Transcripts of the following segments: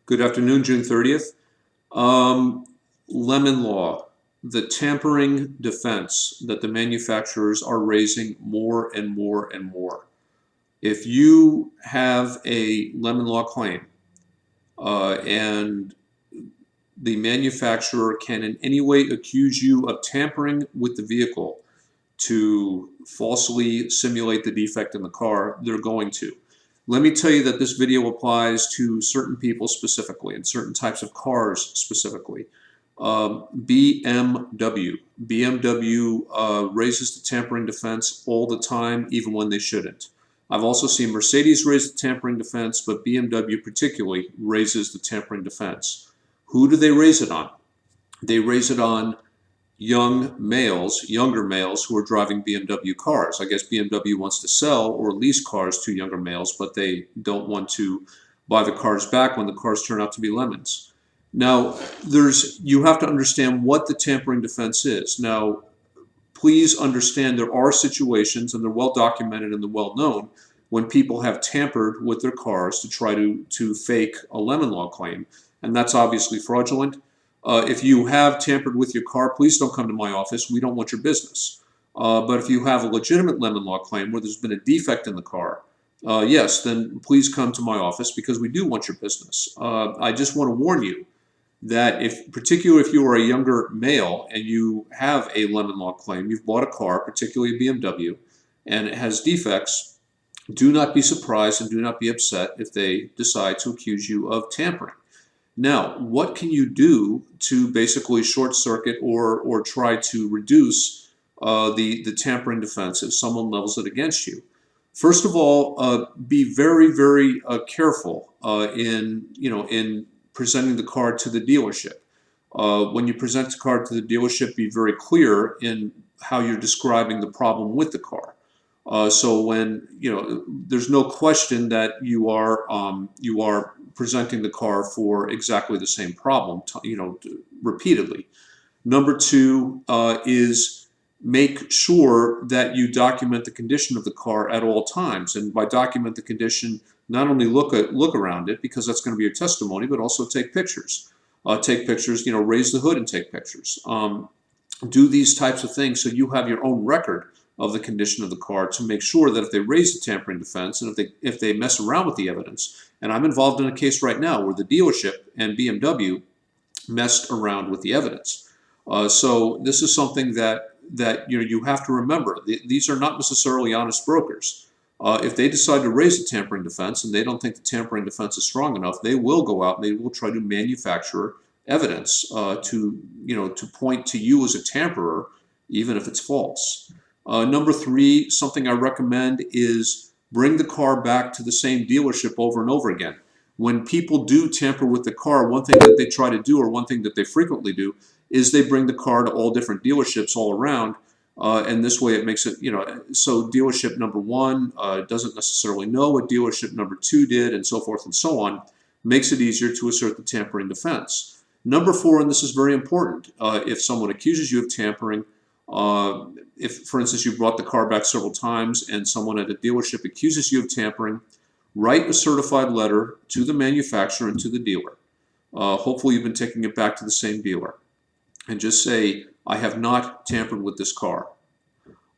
Good afternoon, June 30th. Lemon law, the tampering defense that the manufacturers are raising more and more and more. If you have a lemon law claim and the manufacturer can in any way accuse you of tampering with the vehicle to falsely simulate the defect in the car, they're going to. Let me tell you that this video applies to certain people specifically and certain types of cars specifically. BMW. BMW raises the tampering defense all the time, even when they shouldn't. I've also seen Mercedes raise the tampering defense, but BMW particularly raises the tampering defense. Who do they raise it on? They raise it on younger males who are driving BMW cars. I guess BMW wants to sell or lease cars to younger males, but they don't want to buy the cars back when the cars turn out to be lemons. Now, you have to understand what the tampering defense is. Now, please understand there are situations, and they're well documented and they're well known, when people have tampered with their cars to try to fake a lemon law claim, and that's obviously fraudulent. If you have tampered with your car, please don't come to my office. We don't want your business. But if you have a legitimate lemon law claim where there's been a defect in the car, yes, then please come to my office because we do want your business. I just want to warn you that particularly if you are a younger male and you have a lemon law claim, you've bought a car, particularly a BMW, and it has defects, do not be surprised and do not be upset if they decide to accuse you of tampering. Now, what can you do to basically short circuit or try to reduce the tampering defense if someone levels it against you? First of all, be very, very careful in presenting the car to the dealership. When you present the car to the dealership, be very clear in how you're describing the problem with the car. So when there's no question that you are presenting the car for exactly the same problem, repeatedly. Number two is make sure that you document the condition of the car at all times, and by document the condition, not only look around it because that's going to be your testimony, but also take pictures. Raise the hood and take pictures. Do these types of things so you have your own record of the condition of the car to make sure that if they raise the tampering defense and if they mess around with the evidence, and I'm involved in a case right now where the dealership and BMW messed around with the evidence. So this is something that you have to remember. These are not necessarily honest brokers. If they decide to raise the tampering defense and they don't think the tampering defense is strong enough, they will go out and they will try to manufacture evidence to point to you as a tamperer, even if it's false. Number three, something I recommend is bring the car back to the same dealership over and over again. When people do tamper with the car, one thing that they try to do, or one thing that they frequently do, is they bring the car to all different dealerships all around, and this way it makes it, so dealership number one doesn't necessarily know what dealership number two did, and so forth and so on, makes it easier to assert the tampering defense. Number four, and this is very important, if someone accuses you of tampering, if, for instance, you brought the car back several times and someone at a dealership accuses you of tampering, write a certified letter to the manufacturer and to the dealer. Hopefully you've been taking it back to the same dealer. And just say, I have not tampered with this car.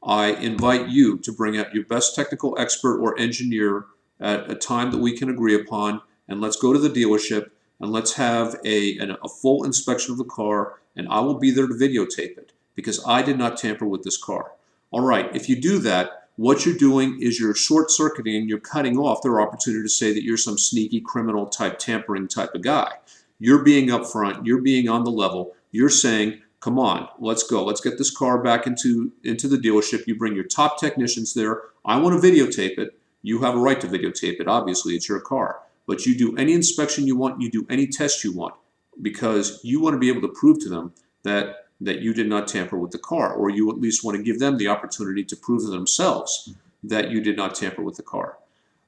I invite you to bring out your best technical expert or engineer at a time that we can agree upon, and let's go to the dealership and let's have a full inspection of the car, and I will be there to videotape it, because I did not tamper with this car. All right, if you do that, what you're doing is you're short-circuiting, you're cutting off their opportunity to say that you're some sneaky criminal type tampering type of guy. You're being upfront, you're being on the level, you're saying, come on, let's go. Let's get this car back into the dealership. You bring your top technicians there. I want to videotape it. You have a right to videotape it. Obviously, it's your car. But you do any inspection you want, you do any test you want, because you want to be able to prove to them that you did not tamper with the car, or you at least want to give them the opportunity to prove to themselves that you did not tamper with the car.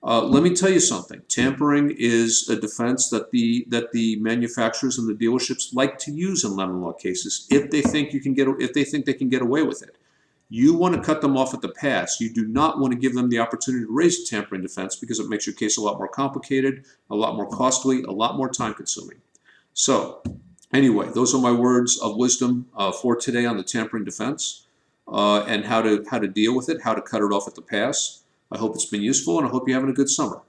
Let me tell you something. Tampering is a defense that the manufacturers and the dealerships like to use in lemon law cases if they think they can get away with it. You want to cut them off at the pass. You do not want to give them the opportunity to raise a tampering defense because it makes your case a lot more complicated, a lot more costly, a lot more time consuming. So anyway, those are my words of wisdom for today on the tampering defense and how to deal with it, how to cut it off at the pass. I hope it's been useful, and I hope you're having a good summer.